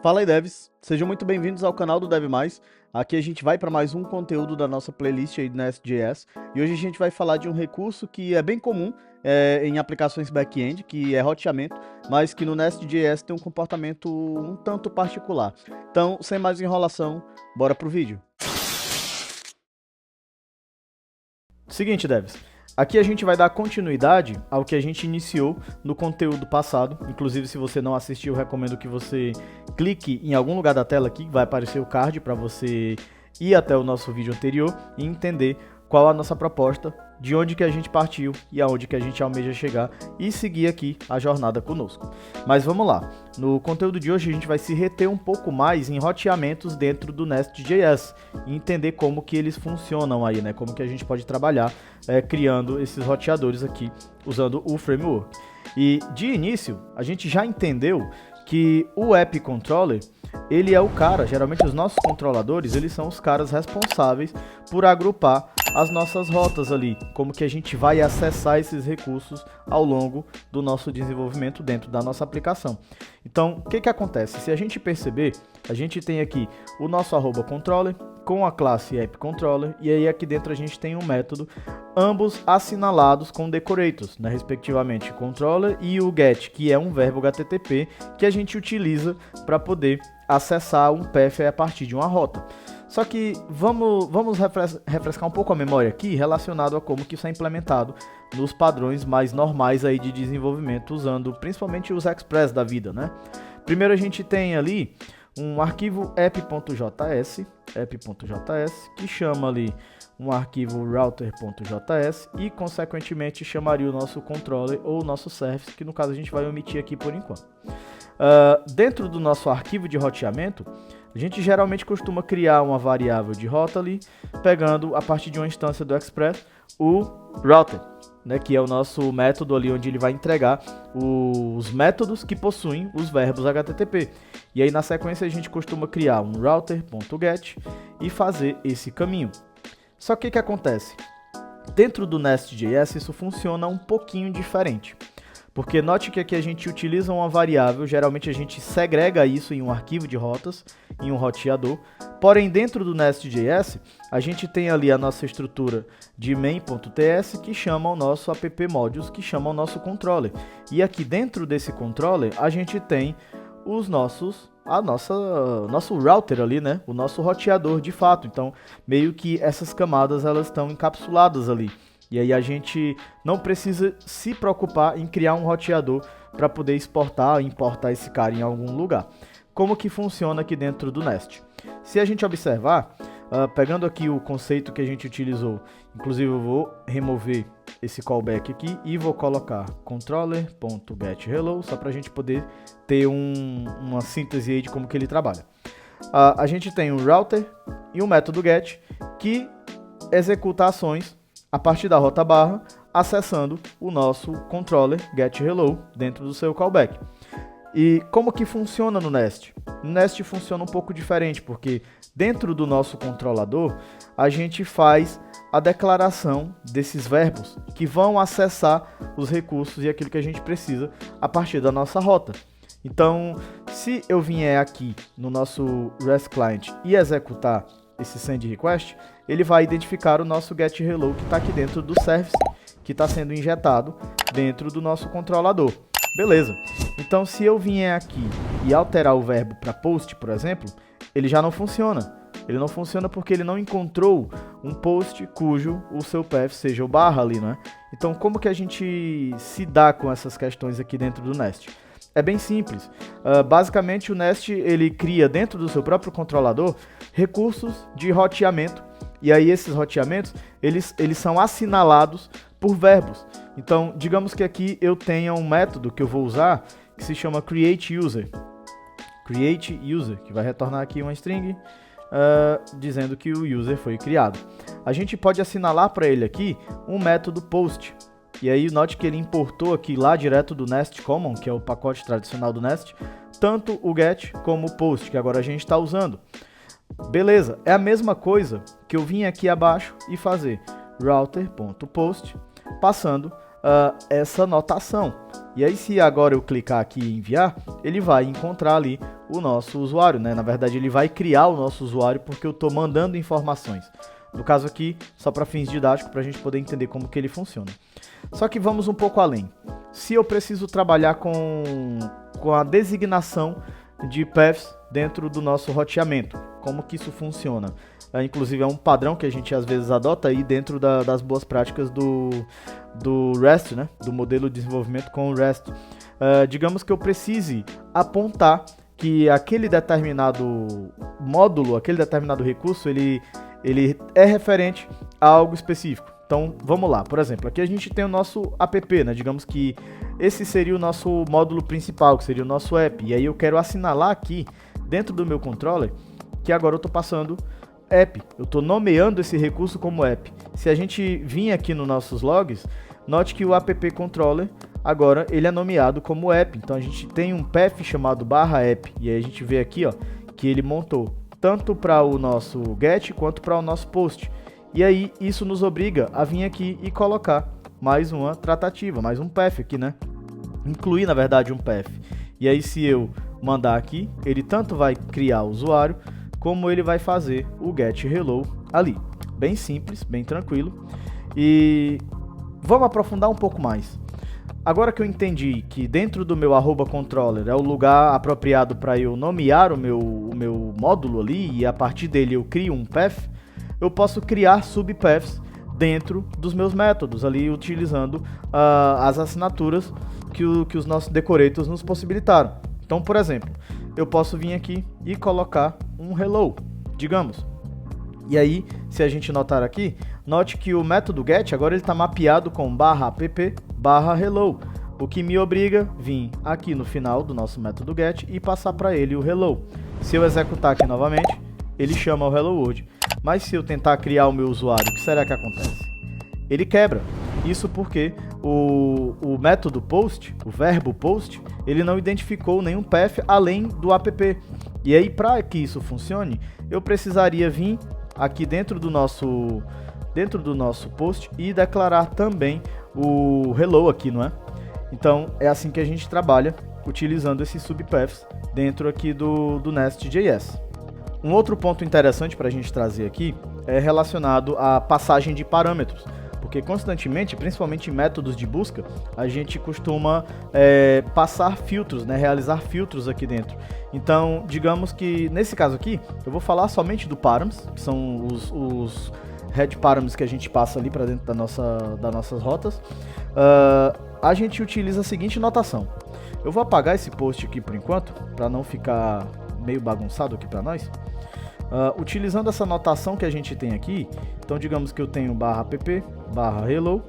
Fala aí, devs! Sejam muito bem-vindos ao canal do Dev+. Aqui a gente vai para mais um conteúdo da nossa playlist aí do Nest.js. E hoje a gente vai falar de um recurso que é bem comum em aplicações back-end, que é roteamento, mas que no Nest.js tem um comportamento um tanto particular. Então, sem mais enrolação, bora pro vídeo. Seguinte, devs. Aqui a gente vai dar continuidade ao que a gente iniciou no conteúdo passado. Inclusive, se você não assistiu, eu recomendo que você clique em algum lugar da tela aqui, vai aparecer o card para você ir até o nosso vídeo anterior e entender qual a nossa proposta, de onde que a gente partiu e aonde que a gente almeja chegar e seguir aqui a jornada conosco. Mas vamos lá, no conteúdo de hoje a gente vai se reter um pouco mais em roteamentos dentro do Nest.js e entender como que eles funcionam aí, né? Como que a gente pode trabalhar criando esses roteadores aqui usando o framework. E de início, a gente já entendeu que o App Controller, ele é o cara, geralmente os nossos controladores, eles são os caras responsáveis por agrupar as nossas rotas ali, como que a gente vai acessar esses recursos ao longo do nosso desenvolvimento dentro da nossa aplicação. Então, o que acontece? Se a gente perceber, a gente tem aqui o nosso @controller com a classe AppController, e aí aqui dentro a gente tem um método, ambos assinalados com decorators, né, respectivamente controller e o get, que é um verbo HTTP que a gente utiliza para poder acessar um path a partir de uma rota. Só que vamos refrescar um pouco a memória aqui relacionado a como que isso é implementado nos padrões mais normais aí de desenvolvimento, usando principalmente os Express da vida, né? Primeiro a gente tem ali um arquivo app.js, que chama ali um arquivo router.js e consequentemente chamaria o nosso controller ou o nosso service, que no caso a gente vai omitir aqui por enquanto. Dentro do nosso arquivo de roteamento, a gente geralmente costuma criar uma variável de rota ali, pegando a partir de uma instância do Express o router, né, que é o nosso método ali onde ele vai entregar os métodos que possuem os verbos HTTP. E aí na sequência a gente costuma criar um router.get e fazer esse caminho. Só que o que acontece? Dentro do Nest.js isso funciona um pouquinho diferente. Porque note que aqui a gente utiliza uma variável, geralmente a gente segrega isso em um arquivo de rotas, em um roteador. Porém, dentro do Nest.js, a gente tem ali a nossa estrutura de main.ts que chama o nosso app-modules, que chama o nosso controller. E aqui dentro desse controller, a gente tem os nosso router ali, né? O nosso roteador de fato. Então, meio que essas camadas elas estão encapsuladas ali. E aí a gente não precisa se preocupar em criar um roteador para poder exportar ou importar esse cara em algum lugar. Como que funciona aqui dentro do Nest? Se a gente observar, pegando aqui o conceito que a gente utilizou, inclusive eu vou remover esse callback aqui e vou colocar controller.getHello, só para a gente poder ter uma síntese aí de como que ele trabalha. A gente tem um router e um método get que executa ações a partir da rota barra, acessando o nosso controller getHello dentro do seu callback. E como que funciona no Nest? No Nest funciona um pouco diferente, porque dentro do nosso controlador, a gente faz a declaração desses verbos que vão acessar os recursos e aquilo que a gente precisa a partir da nossa rota. Então, se eu vier aqui no nosso REST Client e executar esse send request, ele vai identificar o nosso getHello que está aqui dentro do service, que está sendo injetado dentro do nosso controlador. Beleza. Então, se eu vier aqui e alterar o verbo para post, por exemplo, ele já não funciona. Ele não funciona porque ele não encontrou um post cujo o seu path seja o barra ali, né? Então, como que a gente se dá com essas questões aqui dentro do Nest? É bem simples. Basicamente, o Nest ele cria dentro do seu próprio controlador recursos de roteamento. E aí esses roteamentos, eles são assinalados por verbos. Então, digamos que aqui eu tenha um método que eu vou usar, que se chama createUser. createUser, que vai retornar aqui uma string, dizendo que o user foi criado. A gente pode assinalar para ele aqui um método post. E aí note que ele importou aqui lá direto do Nest Common, que é o pacote tradicional do Nest, tanto o get como o post, que agora a gente está usando. Beleza, é a mesma coisa que eu vim aqui abaixo e fazer router.post, passando essa notação. E aí se agora eu clicar aqui em enviar, ele vai encontrar ali o nosso usuário, né? Na verdade ele vai criar o nosso usuário porque eu estou mandando informações. No caso aqui, só para fins didáticos, para a gente poder entender como que ele funciona. Só que vamos um pouco além. Se eu preciso trabalhar com a designação de paths dentro do nosso roteamento, como que isso funciona? Inclusive é um padrão que a gente às vezes adota aí dentro das boas práticas do REST, né? Do modelo de desenvolvimento com o REST. Digamos que eu precise apontar que aquele determinado módulo, aquele determinado recurso, ele é referente a algo específico. Então, vamos lá. Por exemplo, aqui a gente tem o nosso app, né? Digamos que esse seria o nosso módulo principal, que seria o nosso app. E aí eu quero assinalar aqui, dentro do meu controller, que agora eu estou passando app. Eu estou nomeando esse recurso como app. Se a gente vir aqui nos nossos logs, note que o app controller, agora, ele é nomeado como app. Então, a gente tem um path chamado /app. E aí a gente vê aqui, ó, que ele montou tanto para o nosso get quanto para o nosso post. E aí isso nos obriga a vir aqui e colocar mais uma tratativa, mais um path aqui, né? Incluir, na verdade, um path. E aí se eu mandar aqui, ele tanto vai criar o usuário, como ele vai fazer o get hello ali. Bem simples, bem tranquilo. E vamos aprofundar um pouco mais. Agora que eu entendi que dentro do meu @controller é o lugar apropriado para eu nomear o meu módulo ali e a partir dele eu crio um path, eu posso criar subpaths dentro dos meus métodos ali utilizando as assinaturas que os nossos decorators nos possibilitaram. Então, por exemplo, eu posso vir aqui e colocar um hello, digamos. E aí, se a gente notar aqui, note que o método get agora ele está mapeado com /app/hello, o que me obriga a vir aqui no final do nosso método get e passar para ele o hello. Se eu executar aqui novamente, ele chama o hello world. Mas se eu tentar criar o meu usuário, o que será que acontece? Ele quebra. Isso porque o método post, o verbo post, ele não identificou nenhum path além do app. E aí, para que isso funcione, eu precisaria vir aqui dentro do nosso post e declarar também o hello aqui, não é? Então, é assim que a gente trabalha, utilizando esses subpaths dentro aqui do Nest.js. Um outro ponto interessante para a gente trazer aqui é relacionado à passagem de parâmetros, porque constantemente, principalmente em métodos de busca, a gente costuma passar filtros, né, realizar filtros aqui dentro. Então, digamos que nesse caso aqui, eu vou falar somente do params, que são os head params que a gente passa ali para dentro das nossas rotas. A gente utiliza a seguinte notação. Eu vou apagar esse post aqui por enquanto, para não ficar meio bagunçado aqui para nós. Utilizando essa notação que a gente tem aqui, então digamos que eu tenho /app/hello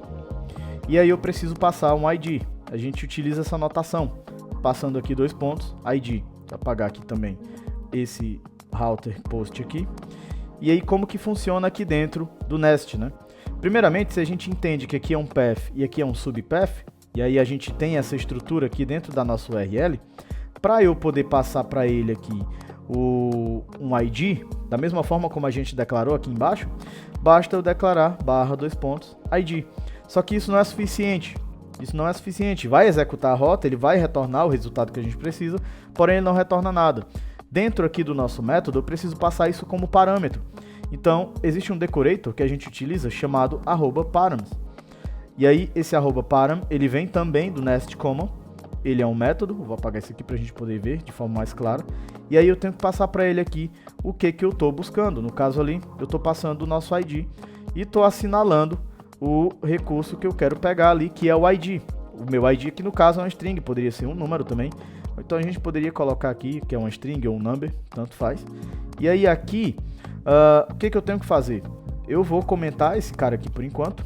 e aí eu preciso passar um ID. A gente utiliza essa notação, passando aqui 2 pontos, ID. Vou apagar aqui também esse router post aqui. E aí como que funciona aqui dentro do Nest, né? Primeiramente, se a gente entende que aqui é um path e aqui é um subpath, e aí a gente tem essa estrutura aqui dentro da nossa URL, para eu poder passar para ele aqui um ID, da mesma forma como a gente declarou aqui embaixo, basta eu declarar /ID. Só que isso não é suficiente. Isso não é suficiente. Vai executar a rota, ele vai retornar o resultado que a gente precisa, porém ele não retorna nada. Dentro aqui do nosso método, eu preciso passar isso como parâmetro. Então, existe um decorator que a gente utiliza chamado @params. E aí, esse @param, ele vem também do Nest Common. Ele é um método, vou apagar isso aqui para a gente poder ver de forma mais clara. E aí eu tenho que passar para ele aqui o que eu estou buscando. No caso ali, eu estou passando o nosso ID e estou assinalando o recurso que eu quero pegar ali, que é o ID. O meu ID aqui no caso é uma string, poderia ser um número também. Então a gente poderia colocar aqui que é uma string ou um number, tanto faz. E aí aqui, o que eu tenho que fazer? Eu vou comentar esse cara aqui por enquanto,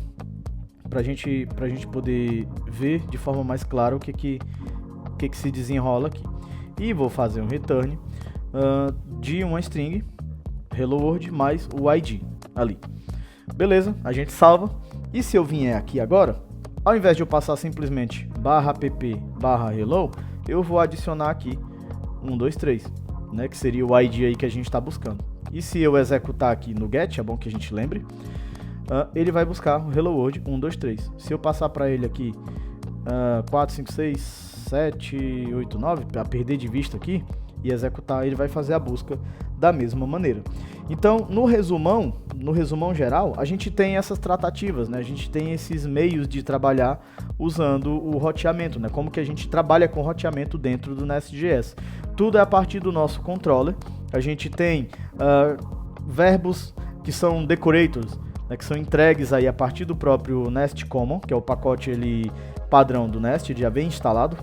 pra gente poder ver de forma mais clara o que se desenrola aqui. E vou fazer um return de uma string hello world mais o ID ali. Beleza, a gente salva. E se eu vier aqui agora, ao invés de eu passar simplesmente /app/hello, eu vou adicionar aqui 123, né, que seria o ID aí que a gente está buscando. E se eu executar aqui no get, é bom que a gente lembre, ele vai buscar o hello world 123. Se eu passar para ele aqui 4, 5, 6, 7, 8, 9, para perder de vista aqui e executar, ele vai fazer a busca da mesma maneira. Então, no resumão geral, a gente tem essas tratativas, né? A gente tem esses meios de trabalhar usando o roteamento, né? Como que a gente trabalha com roteamento dentro do Nest.js. Tudo é a partir do nosso controller. A gente tem verbos que são decorators, né? Que são entregues aí a partir do próprio Nest Common, que é o pacote padrão do Nest, já bem instalado.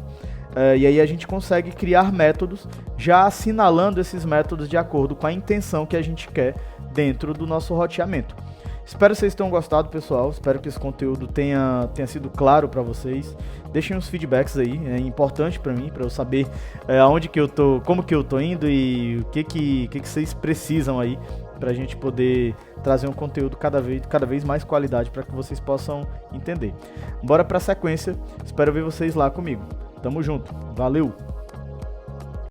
E aí a gente consegue criar métodos, já assinalando esses métodos de acordo com a intenção que a gente quer dentro do nosso roteamento. Espero que vocês tenham gostado, pessoal. Espero que esse conteúdo tenha sido claro para vocês. Deixem os feedbacks aí, é importante para mim, para eu saber aonde que eu tô, como que eu tô indo e o que vocês precisam aí para a gente poder trazer um conteúdo cada vez mais qualidade para que vocês possam entender. Bora para a sequência. Espero ver vocês lá comigo. Tamo junto. Valeu!